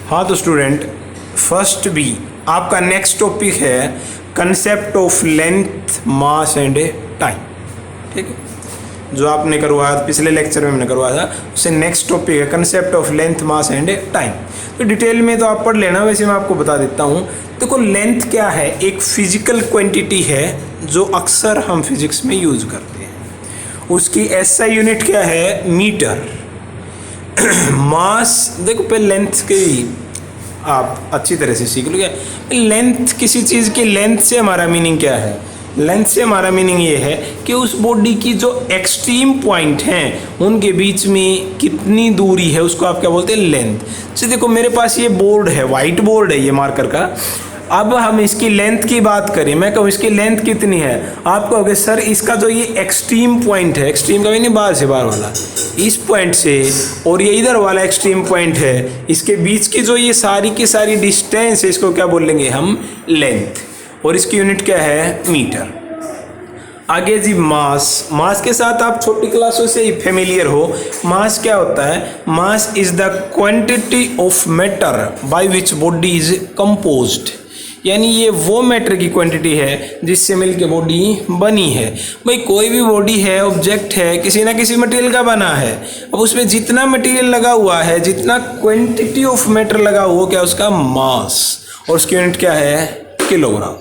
हाँ तो student, first B आपका नेक्स्ट टॉपिक है concept of length, mass and time. ठीक है, जो आपने करवाया पिछले लेक्चर में हमने करवाया था, उससे नेक्स्ट टॉपिक है concept of length, mass and time. तो डिटेल में तो आप पढ़ लेना, वैसे मैं आपको बता देता हूँ। देखो लेंथ क्या है, एक फिजिकल क्वांटिटी है जो अक्सर हम फिजिक्स में यूज करते हैं। उसकी एसआई यूनिट क्या है, मीटर। मास, देखो पहले लेंथ की आप अच्छी तरह से सीख लो। लेंथ, किसी चीज़ की लेंथ से हमारा मीनिंग क्या है? लेंथ से हमारा मीनिंग ये है कि उस बॉडी की जो एक्सट्रीम पॉइंट हैं उनके बीच में कितनी दूरी है, उसको आप क्या बोलते हैं, लेंथ। तो देखो मेरे पास ये बोर्ड है, वाइट बोर्ड है ये मार्कर का। अब हम इसकी लेंथ की बात करें, मैं कहूँ इसकी लेंथ कितनी है, आप कहोगे सर इसका जो ये एक्सट्रीम पॉइंट है, एक्सट्रीम का भी नहीं, बाहर से बाहर वाला, इस पॉइंट से और ये इधर वाला एक्सट्रीम पॉइंट है, इसके बीच की जो ये सारी की सारी डिस्टेंस है, इसको क्या बोलेंगे हम, लेंथ। और इसकी यूनिट क्या है, मीटर। आगे जी मास। मास के साथ आप छोटी क्लासों से ही फेमिलियर हो। मास क्या होता है? Mass is the quantity of matter by which body is composed. यानी ये वो मैटर की क्वांटिटी है जिससे मिलके बॉडी बनी है। भाई कोई भी बॉडी है, ऑब्जेक्ट है, किसी ना किसी मटेरियल का बना है। अब उसमें जितना मटेरियल लगा हुआ है, जितना क्वांटिटी ऑफ मैटर लगा हुआ, क्या उसका मास, और उसकी यूनिट क्या है, किलोग्राम।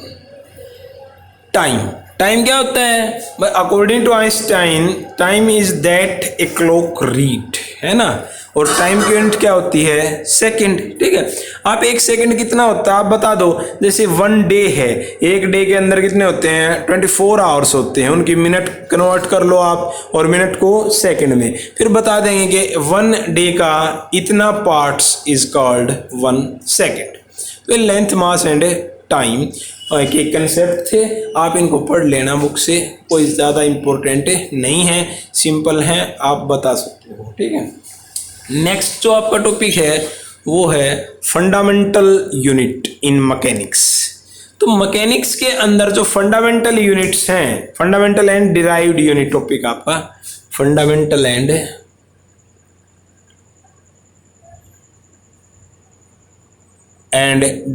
टाइम। टाइम क्या होता है? According to Einstein, time is that a clock read, है ना। और टाइम की यूनिट क्या होती है, सेकंड। ठीक है, आप एक सेकंड कितना होता है आप बता दो। जैसे वन डे है, एक डे के अंदर कितने होते हैं, 24 आवर्स होते हैं। उनकी मिनट कन्वर्ट कर लो आप और मिनट को सेकंड में, फिर बता देंगे कि वन डे का इतना parts is called one second. तो लेंथ, मास एंड टाइम के कंसेप्ट थे, आप इनको पढ़ लेना बुक से, कोई ज़्यादा इम्पोर्टेंट नहीं है, सिंपल है, आप बता सकते हो। ठीक है, नेक्स्ट जो आपका टॉपिक है वो है फंडामेंटल यूनिट इन मैकेनिक्स। तो मैकेनिक्स के अंदर जो फंडामेंटल यूनिट्स हैं, fundamental and derived unit topic आपका, फंडामेंटल एंड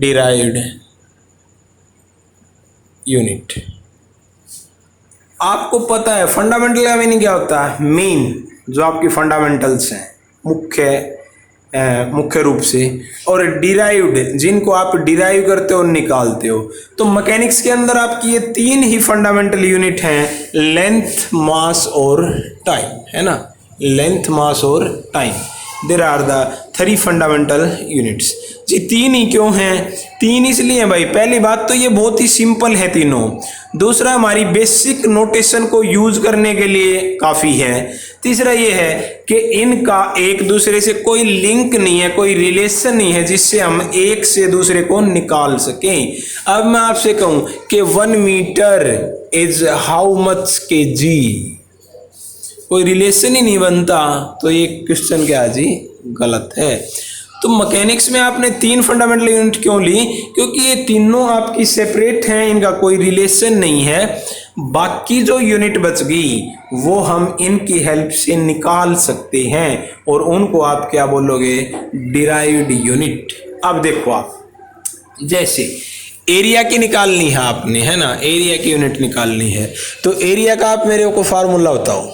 डिराइव्ड यूनिट। आपको पता है फंडामेंटल का मीनिंग क्या होता है, मेन जो आपकी फंडामेंटल्स हैं, मुख्य रूप से, और डिराइव्ड जिनको आप डिराइव करते हो, निकालते हो। तो मैकेनिक्स के अंदर आपकी ये तीन ही फंडामेंटल यूनिट हैं, लेंथ, मास और टाइम, है ना। लेंथ, मास और time, there are the three fundamental units. जी तीन ही क्यों हैं? तीन इसलिए हैं भाई, पहली बात तो ये बहुत ही सिंपल है तीनों। दूसरा, हमारी बेसिक नोटेशन को यूज करने के लिए काफ़ी है। तीसरा ये है कि इनका एक दूसरे से कोई लिंक नहीं है, कोई रिलेशन नहीं है जिससे हम एक से दूसरे को निकाल सकें। अब मैं आपसे कहूँ कि 1 metre is how much kg, कोई रिलेशन ही नहीं बनता, तो ये क्वेश्चन क्या है जी, गलत है। तो मैकेनिक्स में आपने तीन फंडामेंटल यूनिट क्यों ली? क्योंकि ये तीनों आपकी सेपरेट हैं, इनका कोई रिलेशन नहीं है। बाकी जो यूनिट बच गई वो हम इनकी हेल्प से निकाल सकते हैं, और उनको आप क्या बोलोगे, डिराइव्ड यूनिट। अब देखो आप, जैसे एरिया की निकालनी है आपने, है ना, एरिया की यूनिट निकालनी है, तो एरिया का आप मेरे को फार्मूला बताओ।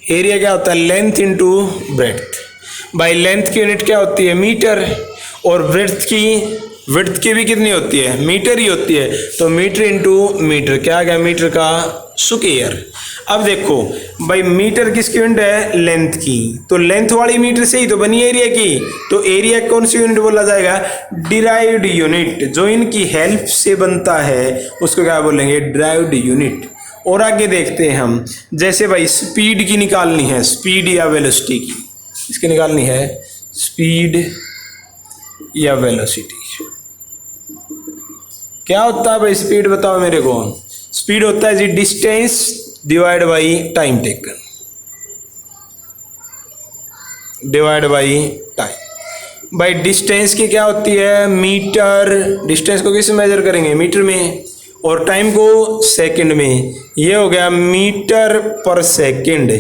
एरिया क्या होता है, length into breadth. By length की यूनिट क्या होती है, मीटर, और विड्थ की भी कितनी होती है, मीटर ही होती है। तो मीटर इंटू मीटर, क्या आ गया, मीटर का स्क्वायर। अब देखो भाई, मीटर किसकी यूनिट है, लेंथ की, तो लेंथ वाली मीटर से ही तो बनी एरिया की। तो एरिया कौन सी यूनिट बोला जाएगा, डिराइव्ड यूनिट। जो इनकी हेल्प से बनता है उसको क्या बोलेंगे, डिराइव्ड यूनिट। और आगे देखते हैं हम, जैसे भाई स्पीड की निकालनी है, स्पीड या वेलोसिटी की, इसकी निकालनी है, स्पीड या वेलोसिटी। क्या होता है भाई स्पीड, बताओ मेरे को। स्पीड होता है जी distance divide by time taken, divide by time. भाई डिस्टेंस की क्या होती है, मीटर। डिस्टेंस को किस मेजर करेंगे, मीटर में, और टाइम को सेकंड में। ये हो गया मीटर पर सेकंड।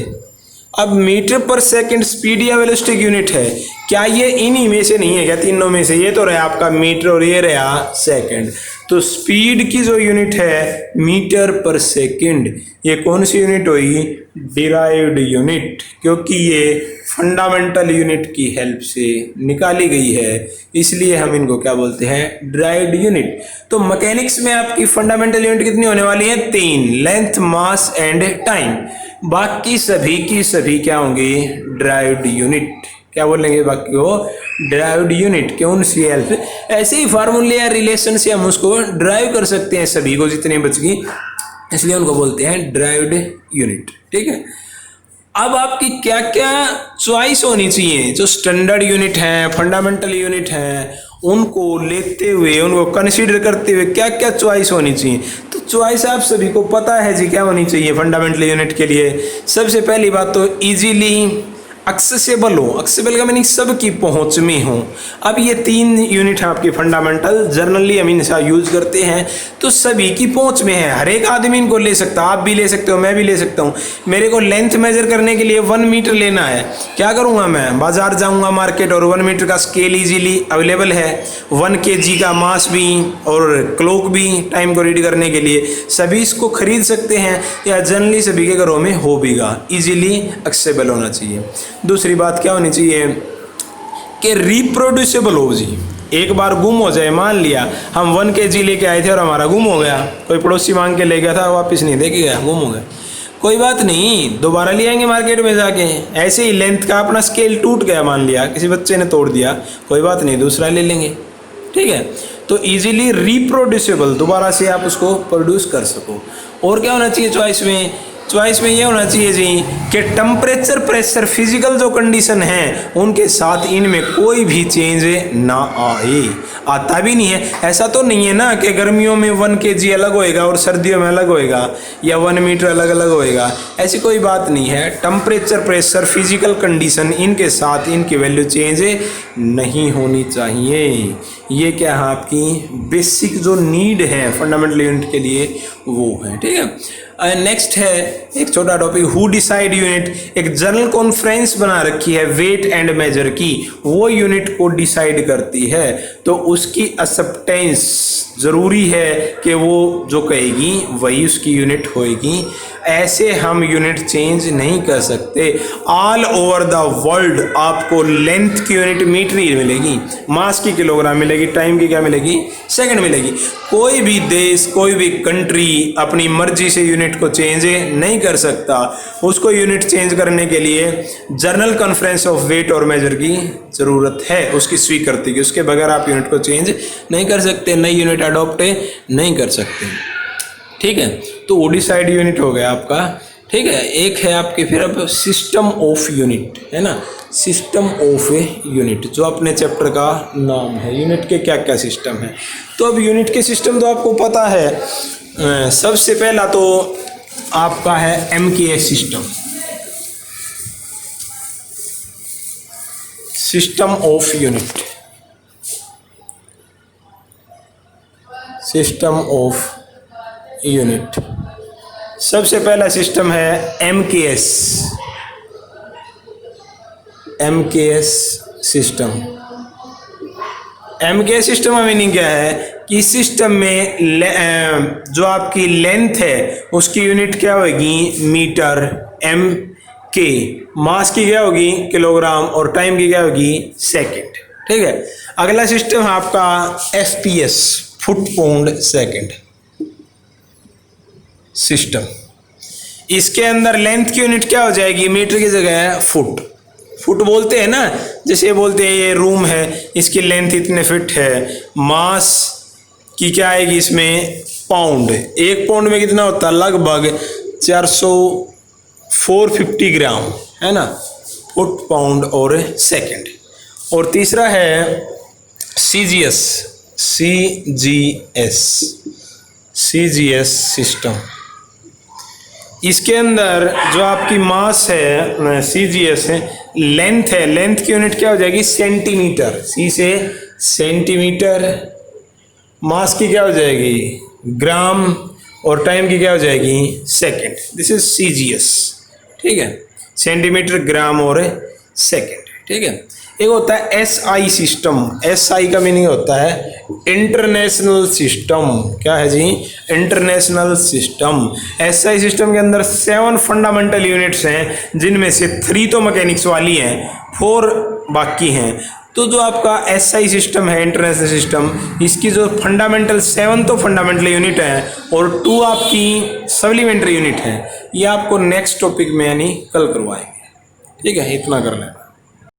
अब मीटर पर सेकंड स्पीड या वेलोसिटी की यूनिट है, क्या ये इन्हीं में से नहीं है क्या, तीनों में से? ये तो रहा आपका मीटर और ये रहा सेकंड। तो स्पीड की जो यूनिट है मीटर पर सेकंड, ये कौन सी यूनिट हुई? डिराइव्ड यूनिट, क्योंकि ये फंडामेंटल यूनिट की हेल्प से निकाली गई है, इसलिए हम इनको क्या बोलते हैं? Derived unit. तो मैकेनिक्स में आपकी फंडामेंटल यूनिट कितनी होने वाली है? 3, लेंथ, मास एंड टाइम। बाकी सभी की सभी क्या होंगे? Derived unit. क्या बोलेंगे बाकी को? Derived unit. कौन सी हेल्प? ऐसे ही फार्मूले या रिलेशन से हम उसको डिराइव कर सकते हैं सभी को जितने बच गई, इसलिए उनको बोलते हैं डिराइव्ड यूनिट। ठीक है, अब आपकी क्या क्या चॉइस होनी चाहिए? जो स्टैंडर्ड यूनिट है, फंडामेंटल यूनिट है, उनको लेते हुए, उनको कंसीडर करते हुए क्या क्या चॉइस होनी चाहिए? तो चॉइस आप सभी को पता है जी क्या होनी चाहिए फंडामेंटल यूनिट के लिए। सबसे पहली बात तो इजीली एक्सेसिबल हो। एक्सेसिबल का मीनिंग सबकी पहुंच में हो। अब ये 3 यूनिट है आपकी फंडामेंटल, जनरली हम इनका यूज करते हैं, तो सभी की पहुंच में है, हर एक आदमी इनको ले सकता है। आप भी ले सकते हो, मैं भी ले सकता हूँ। मेरे को लेंथ मेजर करने के लिए 1 मीटर लेना है, क्या करूँगा मैं? बाजार जाऊँगा मार्केट, और 1 मीटर का स्केल ईजिली अवेलेबल है, 1 kg का मास भी और क्लॉक भी टाइम को रीड करने के लिए, सभी इसको खरीद सकते हैं, या जनरली सभी के घरों में हो भीगा, ईजिली एक्सेसिबल होना चाहिए। दूसरी बात क्या होनी चाहिए कि रिप्रोड्यूसिबल हो जी। एक बार गुम हो जाए, मान लिया हम 1 kg लेके आए थे और हमारा गुम हो गया, कोई पड़ोसी मांग के ले गया था, वापस नहीं दे के गया, गुम हो गया, कोई बात नहीं, दोबारा ले आएंगे मार्केट में जाके। ऐसे ही लेंथ का अपना स्केल टूट गया, मान लिया किसी बच्चे ने तोड़ दिया, कोई बात नहीं, दूसरा ले लेंगे। ठीक है, तो इजीली रिप्रोड्यूसिबल, दोबारा से आप उसको प्रोड्यूस कर सको। और क्या होना चाहिए चॉइस में? चॉइस में ये होना चाहिए जी कि टेम्परेचर, प्रेशर, फिजिकल जो कंडीशन है उनके साथ इनमें कोई भी चेंज ना आए, आता भी नहीं है। ऐसा तो नहीं है ना कि गर्मियों में 1 kg अलग होएगा और सर्दियों में अलग होएगा, या 1 मीटर अलग अलग होएगा, ऐसी कोई बात नहीं है। टेम्परेचर, प्रेशर, फिजिकल कंडीशन, इनके साथ इनकी वैल्यू चेंज नहीं होनी चाहिए। ये क्या है आपकी बेसिक जो नीड है फंडामेंटल यूनिट के लिए, वो है। ठीक है, नेक्स्ट है एक छोटा टॉपिक, हु डिसाइड यूनिट। एक जनरल कॉन्फ्रेंस बना रखी है वेट एंड मेजर की, वो यूनिट को डिसाइड करती है, तो उसकी एक्सेप्टेंस जरूरी है कि वो जो कहेगी वही उसकी यूनिट होएगी। ऐसे हम यूनिट चेंज नहीं कर सकते। ऑल ओवर द वर्ल्ड आपको लेंथ की यूनिट मीटर ही मिलेगी, मास की किलोग्राम मिलेगी, टाइम की क्या मिलेगी? सेकंड मिलेगी। कोई भी देश, कोई भी कंट्री अपनी मर्जी से यूनिट को चेंज नहीं कर सकता। उसको यूनिट चेंज करने के लिए जनरल कॉन्फ्रेंस ऑफ वेट और मेजर की जरूरत है, उसकी स्वीकृति की। उसके बगैर आप यूनिट को चेंज नहीं कर सकते, नई यूनिट अडॉप्ट नहीं कर सकते। ठीक है, तो वो डिसाइड यूनिट हो गया आपका। ठीक है, एक है आपके फिर अब सिस्टम ऑफ यूनिट, है ना, सिस्टम ऑफ यूनिट, जो अपने चैप्टर का नाम है। यूनिट के क्या क्या सिस्टम है, तो अब यूनिट के सिस्टम तो आपको पता है। सबसे पहला तो आपका है MKS system, system of unit, system of unit. सबसे पहला सिस्टम है MKS, MKS system. MKS system का मीनिंग क्या है कि सिस्टम में जो आपकी लेंथ है उसकी यूनिट क्या होगी? मीटर, MK, मास की क्या होगी? किलोग्राम, और टाइम की क्या होगी? सेकंड। ठीक है, अगला सिस्टम है आपका FPS, foot pound second system. इसके अंदर लेंथ की यूनिट क्या हो जाएगी? मीटर की जगह है फुट। फुट बोलते हैं ना, जैसे बोलते हैं ये रूम है, इसकी लेंथ इतने फिट है। मास की क्या आएगी इसमें? पाउंड। 1 पाउंड में कितना होता है? लगभग 450 ग्राम, है ना, फुट, पाउंड और सेकंड। और तीसरा है CGS, CGS सिस्टम। इसके अंदर जो आपकी मास है CGS है, लेंथ है, लेंथ की यूनिट क्या हो जाएगी? सेंटीमीटर, C से सेंटीमीटर। मास की क्या हो जाएगी? ग्राम, और टाइम की क्या हो जाएगी? सेकंड। This is CGS। ठीक है, सेंटीमीटर, ग्राम और सेकेंड। ठीक है। एक होता है एसआई सिस्टम। एसआई का मीनिंग होता है इंटरनेशनल सिस्टम। क्या है जी? International system. एसआई सिस्टम के अंदर 7 फंडामेंटल यूनिट्स हैं, जिनमें से 3 तो मैकेनिक्स वाली हैं, 4 बाकी हैं। तो जो आपका एसआई सिस्टम है, इंटरनेशनल सिस्टम, इसकी जो फंडामेंटल 7 तो फंडामेंटल यूनिट है और 2 आपकी सप्लीमेंट्री यूनिट है। ये आपको नेक्स्ट टॉपिक में यानी कल करवाएंगे। ठीक है, इतना कर लेना।